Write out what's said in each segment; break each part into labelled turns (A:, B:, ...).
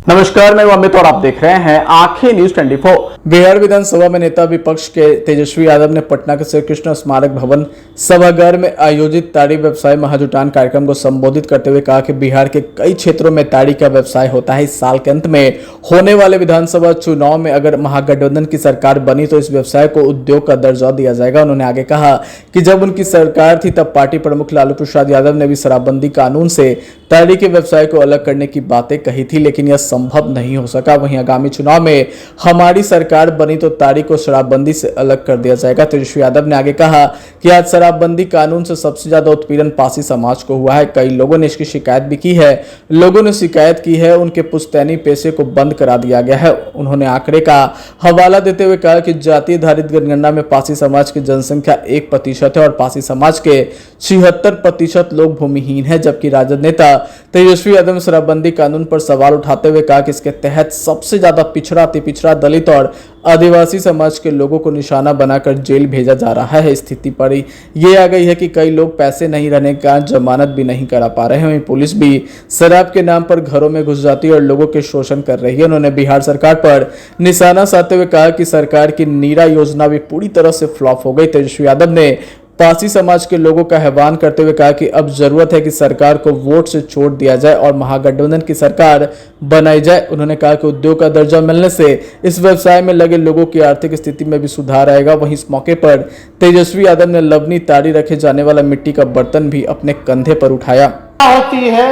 A: नमस्कार, मैं अमित और आप देख रहे हैं आंखें न्यूज 24। बिहार विधानसभा में नेता विपक्ष के तेजस्वी यादव ने पटना के श्री कृष्ण स्मारक भवन सभागार में आयोजित ताड़ी व्यवसाय महाजुटान कार्यक्रम को संबोधित करते हुए कहा कि बिहार के कई क्षेत्रों में ताड़ी का व्यवसाय होता है। इस साल के अंत में होने वाले विधानसभा चुनाव में अगर महागठबंधन की सरकार बनी तो इस व्यवसाय को उद्योग का दर्जा दिया जाएगा। उन्होंने आगे कहा कि जब उनकी सरकार थी तब पार्टी प्रमुख लालू प्रसाद यादव ने भी शराबबंदी कानून से ताड़ी के व्यवसाय को अलग करने की बातें कही थी, लेकिन यह संभव नहीं हो सका। वहीं आगामी चुनाव में हमारी सरकार बनी तो ताड़ी को शराबबंदी से अलग कर दिया जाएगा। तेजस्वी यादव ने आगे कहा कि आज शराबबंदी कानून से सबसे ज्यादा उत्पीड़न पासी समाज को हुआ है। कई लोगों ने इसकी शिकायत भी की है। लोगों ने शिकायत की है, उनके पुश्तैनी पेशे को बंद करा दिया गया है। उन्होंने आंकड़े का हवाला देते हुए कहा कि जातीय आधारित जनगणना में पासी समाज की जनसंख्या 1% है और पासी समाज के 76% लोग भूमिहीन है। जबकि राजद नेता तेजस्वी यादव ने शराबबंदी कानून पर सवाल उठाते हुए कहा कि इसके तहत सबसे ज्यादा पिछड़ा, अति पिछड़ा, दलित और आदिवासी समाज के लोगों को निशाना बनाकर जेल भेजा जा रहा है। स्थिति पर ये आ गई है कि कई लोग पैसे नहीं रहने का जमानत भी नहीं करा पा रहे हैं। वहीं पुलिस भी शराब के नाम पर घरों में घुस जाती है और लोगों के शोषण कर रही है। उन्होंने बिहार सरकार पर निशाना साधते हुए कहा कि सरकार की नीरा योजना भी पूरी तरह से फ्लॉप हो गई। तेजस्वी यादव ने पासी समाज के लोगों का आह्वान करते हुए कहा कि अब जरूरत है कि सरकार को वोट से छोड़ दिया जाए और महागठबंधन की सरकार बनाई जाए। उन्होंने कहा कि उद्योग का दर्जा मिलने से इस व्यवसाय में लगे लोगों की आर्थिक स्थिति में भी सुधार आएगा। वहीं इस मौके पर तेजस्वी यादव ने लवनी ताड़ी रखे जाने वाला मिट्टी का बर्तन भी अपने कंधे पर उठाया।
B: होती है,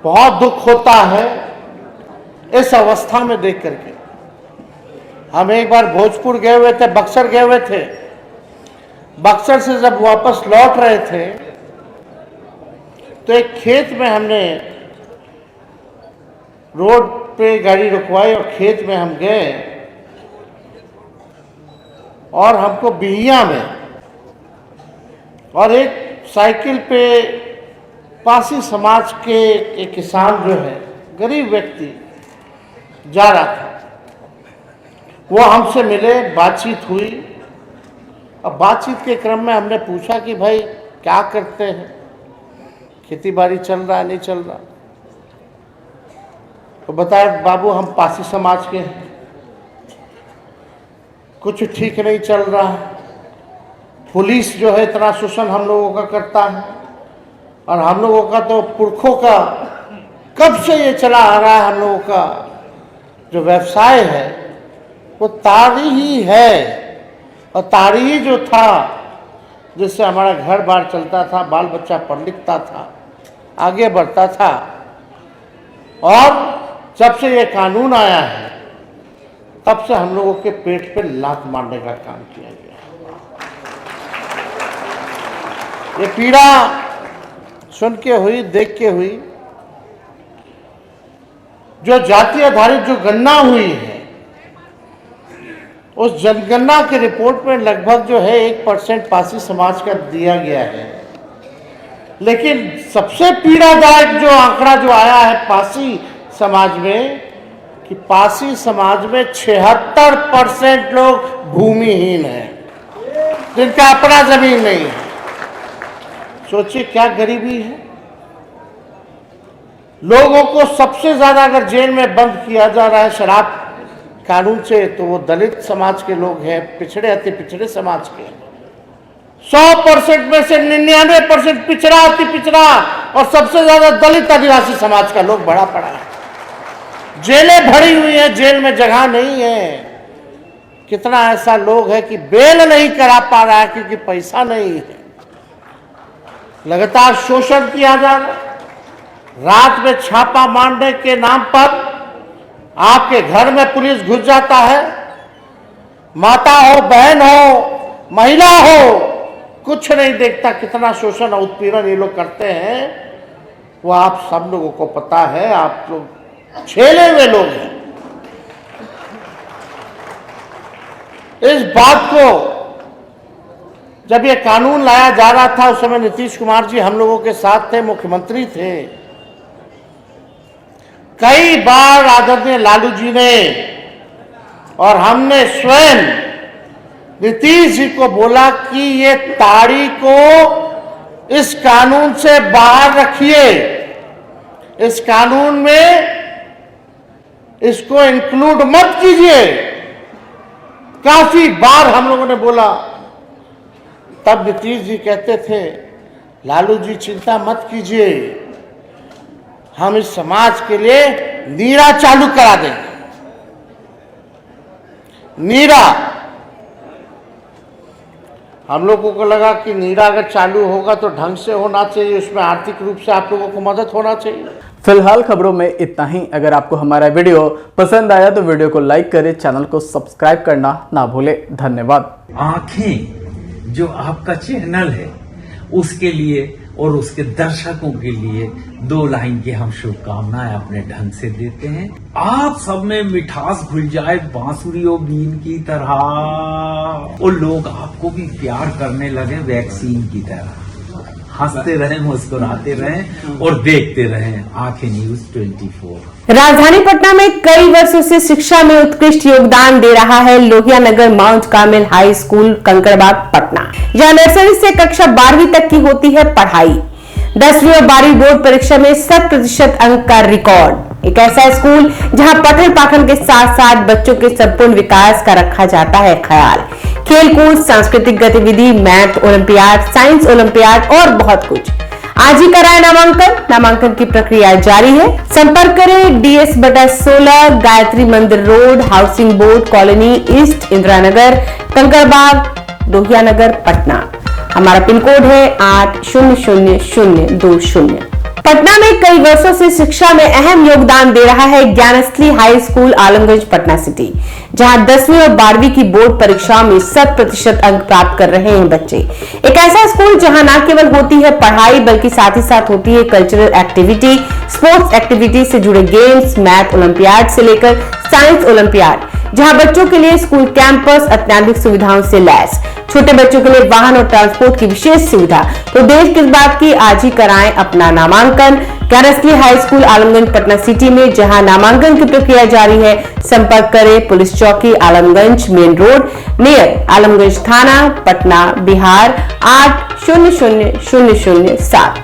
B: बहुत दुख होता है इस अवस्था में देख करके। हम एक बार भोजपुर गए हुए थे, बक्सर गए हुए थे। बक्सर से जब वापस लौट रहे थे तो एक खेत में हमने रोड पे गाड़ी रुकवाई और खेत में हम गए और हमको बिहिया में और एक साइकिल पे पासी समाज के एक किसान जो है, गरीब व्यक्ति जा रहा था, वो हमसे मिले, बातचीत हुई। अब बातचीत के क्रम में हमने पूछा कि भाई क्या करते हैं, खेती बाड़ी चल रहा है नहीं चल रहा। तो बताया बाबू हम पासी समाज के हैं, कुछ ठीक नहीं चल रहा है। पुलिस जो है इतना शोषण हम लोगों का करता है और हम लोगों का तो पुरखों का कब से ये चला आ रहा है। हम लोगों का जो व्यवसाय है वो ताड़ी ही है और ताड़ी ही जो था जिससे हमारा घर बार चलता था, बाल बच्चा पढ़ लिखता था, आगे बढ़ता था। और जब से ये कानून आया है तब से हम लोगों के पेट पे लात मारने का काम किया गया। ये पीड़ा सुन के हुई, देख के हुई। जो जाति आधारित जो गणना हुई है उस जनगणना के रिपोर्ट में लगभग जो है 1% पासी समाज का दिया गया है। लेकिन सबसे पीड़ादायक जो आंकड़ा जो आया है पासी समाज में कि पासी समाज में 76% लोग भूमिहीन हैं, जिनका अपना जमीन नहीं है। सोचिए क्या गरीबी है। लोगों को सबसे ज्यादा अगर जेल में बंद किया जा रहा है शराब कानून से तो वो दलित समाज के लोग हैं, पिछड़े अति पिछड़े समाज के। 100% में से 99% पिछड़ा अति पिछड़ा और सबसे ज्यादा दलित आदिवासी समाज का लोग भरा पड़ा है। जेलें भरी हुई हैं, जेल में जगह नहीं है। कितना ऐसा लोग है कि बेल नहीं करा पा रहा है क्योंकि पैसा नहीं है। लगातार शोषण किया जा रहा है। रात में छापा मारने के नाम पर आपके घर में पुलिस घुस जाता है। माता हो, बहन हो, महिला हो, कुछ नहीं देखता। कितना शोषण और उत्पीड़न ये लोग करते हैं वो आप सब लोगों को पता है। आप लोग छेले हुए लोग हैं। इस बात को जब ये कानून लाया जा रहा था उस समय नीतीश कुमार जी हम लोगों के साथ थे, मुख्यमंत्री थे। कई बार आदरणीय लालू जी ने और हमने स्वयं नीतीश जी को बोला कि ये ताड़ी को इस कानून से बाहर रखिए। इस कानून में इसको इंक्लूड मत कीजिए। काफी बार हम लोगों ने बोला, तब नीतीश जी कहते थे लालू जी चिंता मत कीजिए, हम इस समाज के लिए नीरा चालू करा देंगे। नीरा, हम लोगों को लगा कि नीरा अगर चालू होगा तो ढंग से होना चाहिए, उसमें आर्थिक रूप से आप लोगों को मदद होना चाहिए।
A: फिलहाल खबरों में इतना ही। अगर आपको हमारा वीडियो पसंद आया तो वीडियो को लाइक करें, चैनल को सब्सक्राइब करना ना भूलें। धन्यवाद।
C: आंखें जो आपका चैनल है उसके लिए और उसके दर्शकों के लिए 2 लाइन की हम शुभकामनाएं अपने ढंग से देते हैं। आप सब में मिठास घुल जाए बांसुरी और बीन की तरह, और लोग आपको भी प्यार करने लगे वैक्सीन की तरह। हंसते रहें, मुस्कुराते रहें और देखते रहें आंखें न्यूज 24।
D: राजधानी पटना में कई वर्षों से शिक्षा में उत्कृष्ट योगदान दे रहा है Lohia Nagar Mount Carmel high school Kankarbagh Patna, जहां नर्सरी से कक्षा 12वीं तक की होती है पढ़ाई। 10वीं और 12वीं बोर्ड परीक्षा में 100% अंक का रिकॉर्ड। एक ऐसा स्कूल जहां पठन पाठन के साथ साथ बच्चों के संपूर्ण विकास का रखा जाता है ख्याल। खेलकूद, सांस्कृतिक गतिविधि, मैथ ओलंपियाड, साइंस ओलंपियाड और बहुत कुछ। आज ही कराए नामांकन। नामांकन की प्रक्रिया जारी है। संपर्क करें DS/16 Gayatri Mandir road, housing board colony east, Indira Nagar, Kankarbagh, Lohia Nagar, Patna. हमारा पिन कोड है 800020। पटना में कई वर्षों से शिक्षा में अहम योगदान दे रहा है Gyansthali high school Alamganj Patna city, जहां 10वीं और 12वीं की बोर्ड परीक्षाओं में 100% अंक प्राप्त कर रहे हैं बच्चे। एक ऐसा स्कूल जहां न केवल होती है पढ़ाई बल्कि साथ ही साथ होती है कल्चरल एक्टिविटी, स्पोर्ट्स एक्टिविटी से जुड़े गेम्स, मैथ ओलंपियाड से लेकर साइंस ओलंपियाड, जहां बच्चों के लिए स्कूल कैंपस अत्याधुनिक सुविधाओं से लैस, छोटे बच्चों के लिए वाहन और ट्रांसपोर्ट की विशेष सुविधा। तो देर किस बात की, आज ही कराएं अपना नामांकन Gyansthali high school Alamganj Patna city में, जहां नामांकन की प्रक्रिया जारी है। संपर्क करें पुलिस चौकी Alamganj main road near Alamganj थाना, पटना, बिहार 800007।